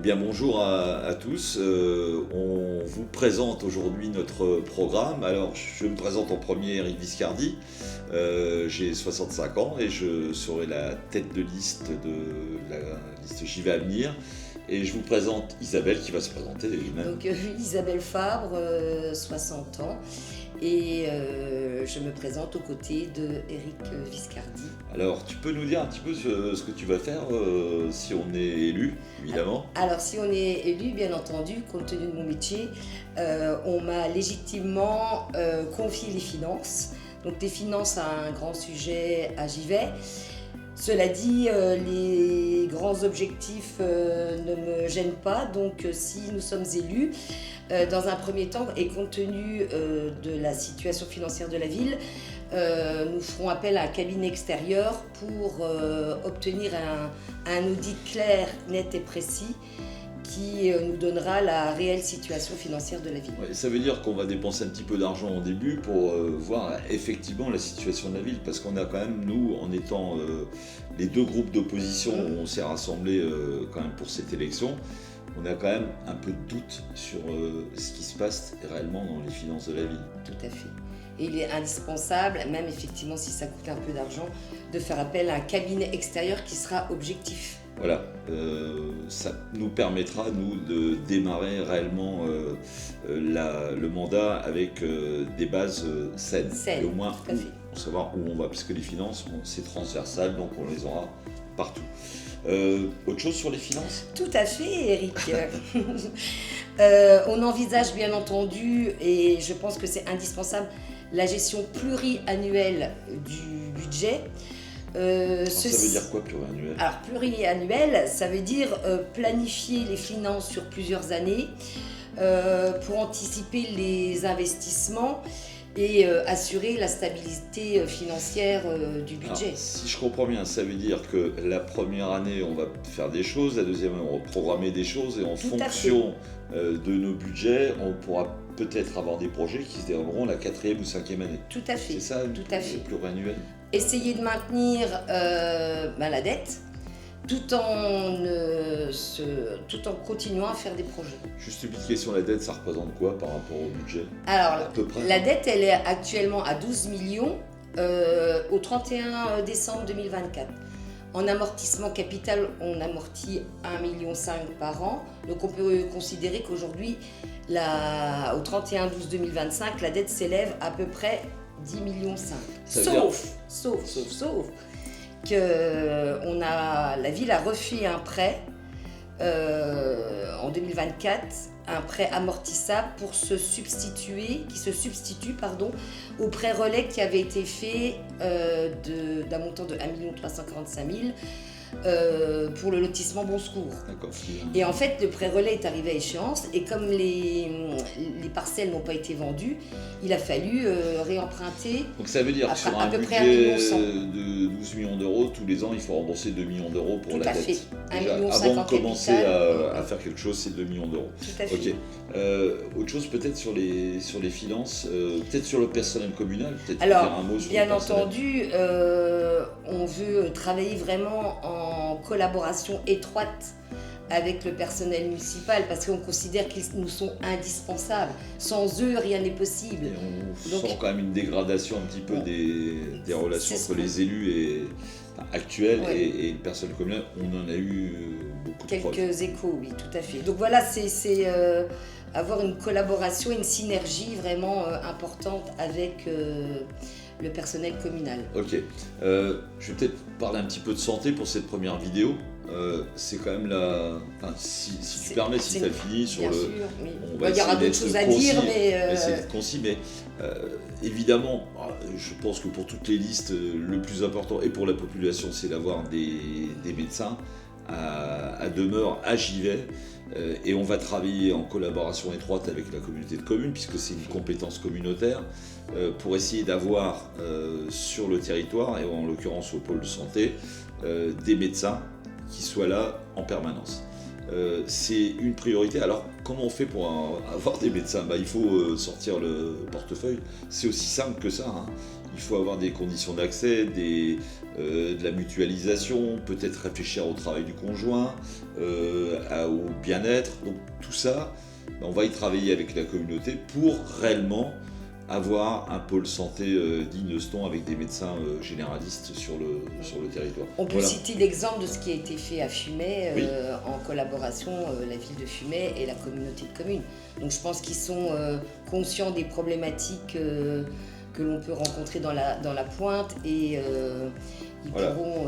bien bonjour à tous. On vous présente aujourd'hui notre programme. Alors je me présente en premier, Eric Viscardi. J'ai 65 ans et je serai la tête de liste de la liste J'y vais à venir. Et je vous présente Isabelle qui va se présenter elle-même. Donc Isabelle Fabre, 60 ans. Et je me présente aux côtés de Eric Viscardi. Alors, tu peux nous dire un petit peu ce que tu vas faire si on est élu, évidemment? Alors, si on est élu, bien entendu, compte tenu de mon métier, on m'a légitimement confié les finances. Donc, les finances, a un grand sujet à J'y vais. Cela dit, les grands objectifs ne me gênent pas. Donc, si nous sommes élus, dans un premier temps, et compte tenu de la situation financière de la ville, nous ferons appel à un cabinet extérieur pour obtenir un audit clair, net et précis qui nous donnera la réelle situation financière de la ville. Ouais, ça veut dire qu'on va dépenser un petit peu d'argent au début pour voir effectivement la situation de la ville, parce qu'on a quand même, nous, en étant les deux groupes d'opposition où on s'est rassemblés quand même pour cette élection, on a quand même un peu de doute sur ce qui se passe réellement dans les finances de la ville. Tout à fait. Et il est indispensable, même effectivement si ça coûte un peu d'argent, de faire appel à un cabinet extérieur qui sera objectif. Voilà, ça nous permettra, nous, de démarrer réellement le mandat avec des bases saines. Et au moins pour savoir où on va, puisque les finances, c'est transversal, donc on les aura partout. Autre chose sur les finances ? Tout à fait, Eric. On envisage bien entendu, et je pense que c'est indispensable, la gestion pluriannuelle du budget. Ça veut dire quoi, pluriannuel ? Alors, pluriannuel, ça veut dire planifier les finances sur plusieurs années pour anticiper les investissements et assurer la stabilité financière du budget. Alors, si je comprends bien, ça veut dire que la première année, on va faire des choses, la deuxième année, on va programmer des choses, et en fonction de nos budgets, on pourra peut-être avoir des projets qui se dérouleront la quatrième ou cinquième année. Tout à fait. C'est ça, tout à fait. Pluriannuel ? Essayer de maintenir la dette tout en continuant à faire des projets. Juste une petite question, la dette, ça représente quoi par rapport au budget ? Alors, à peu près, la dette, elle est actuellement à 12 millions au 31 décembre 2024. En amortissement capital, on amortit 1,5 million par an. Donc on peut considérer qu'aujourd'hui, au 31/12/2025, la dette s'élève à peu près 10,5 millions. Sauf que la ville a refait un prêt en 2024, un prêt amortissable qui se substitue au prêt relais qui avait été fait d'un montant de 1 345 000 pour le lotissement Bon Secours. D'accord. Et en fait, le prêt relais est arrivé à échéance et comme les parcelles n'ont pas été vendues, il a fallu réemprunter. Donc ça veut dire que sur un budget de 12 millions d'euros, tous les ans, il faut rembourser 2 millions d'euros pour la dette. Déjà, avant de commencer à faire quelque chose, c'est 2 millions d'euros. Tout à fait. Ok. Autre chose peut-être sur les finances, peut-être sur le personnel communal, peut-être alors, dire un mot sur bien le personnel. entendu, on veut travailler vraiment en collaboration étroite avec le personnel municipal parce qu'on considère qu'ils nous sont indispensables. Sans eux, rien n'est possible. Et on sent quand même une dégradation un petit peu des relations entre les élus actuels et le personnel communal. On en a eu beaucoup de preuves. Quelques échos, oui, tout à fait. Donc voilà, c'est avoir une collaboration, une synergie vraiment importante avec le personnel communal. Ok, je vais peut-être parler un petit peu de santé pour cette première vidéo. C'est quand même si tu permets, si tu as fini sur bien le... sûr, oui. Il y aura d'autres choses à dire, mais... On va essayer d'être concis, mais évidemment, je pense que pour toutes les listes, le plus important, et pour la population, c'est d'avoir des médecins à demeure, à J'y vais. Et on va travailler en collaboration étroite avec la communauté de communes, puisque c'est une compétence communautaire, pour essayer d'avoir sur le territoire, et en l'occurrence au pôle de santé, des médecins qui soient là en permanence. c'est une priorité. Alors, comment on fait pour avoir des médecins? Il faut sortir le portefeuille. C'est aussi simple que ça, hein. Il faut avoir des conditions d'accès, de la mutualisation, peut-être réfléchir au travail du conjoint, au bien-être. Donc tout ça, on va y travailler avec la communauté pour réellement avoir un pôle santé digne de ce nom avec des médecins généralistes sur le territoire. On peut citer l'exemple de ce qui a été fait à Fumay, Oui. en collaboration, la ville de Fumay et la communauté de communes. Donc je pense qu'ils sont conscients des problématiques que l'on peut rencontrer dans la pointe et ils pourront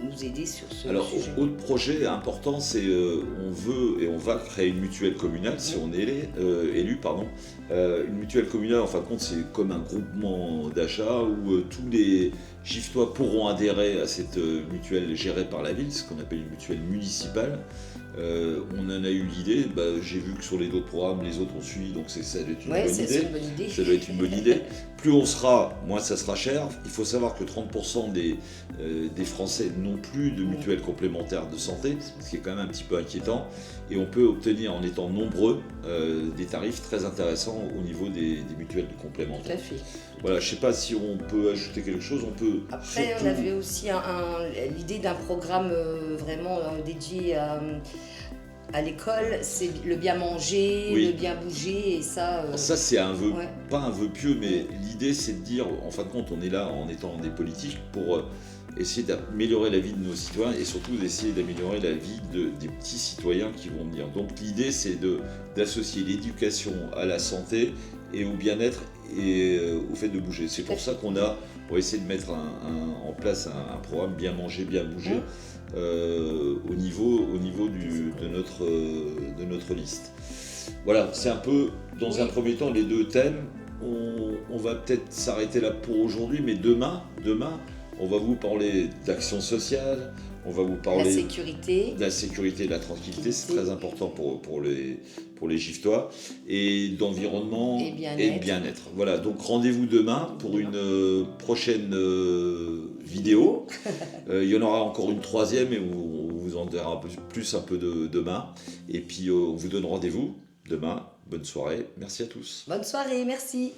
nous aider sur ce sujet. Alors, autre projet important, c'est on veut et on va créer une mutuelle communale si on est élu. Une mutuelle communale, en fin de compte, c'est comme un groupement d'achat où tous les Giftois pourront adhérer à cette mutuelle gérée par la ville, ce qu'on appelle une mutuelle municipale. On en a eu l'idée, j'ai vu que sur les autres programmes, les autres ont suivi, donc ça doit être une bonne idée. Ça doit être une bonne idée. Plus on sera, moins ça sera cher. Il faut savoir que 30% des Français n'ont plus de mutuelle complémentaire de santé, ce qui est quand même un petit peu inquiétant. Et on peut obtenir, en étant nombreux, des tarifs très intéressants au niveau des mutuelles complémentaires. Tout à fait. Voilà, je ne sais pas si on peut ajouter quelque chose. Après, on avait aussi l'idée d'un programme vraiment dédié à l'école, c'est le bien manger, le bien bouger, et ça... Ça, c'est un vœu, pas un vœu pieux, mais l'idée, c'est de dire, en fin de compte, on est là en étant des politiques pour essayer d'améliorer la vie de nos citoyens et surtout d'essayer d'améliorer la vie des petits citoyens qui vont venir. Donc l'idée, c'est d'associer l'éducation à la santé et au bien-être et au fait de bouger. C'est pour ça qu'on va essayer de mettre en place un programme bien manger, bien bouger au niveau de notre liste. Voilà, c'est un peu, dans un premier temps, les deux thèmes. On va peut-être s'arrêter là pour aujourd'hui, mais demain, on va vous parler d'action sociale, on va vous parler de la sécurité et de la tranquillité, c'est très important pour les Giftois, et d'environnement et de bien-être. Voilà, donc rendez-vous demain pour une prochaine vidéo. Il y en aura encore une troisième et on vous en dira un peu demain. Et puis on vous donne rendez-vous demain. Bonne soirée, merci à tous. Bonne soirée, merci.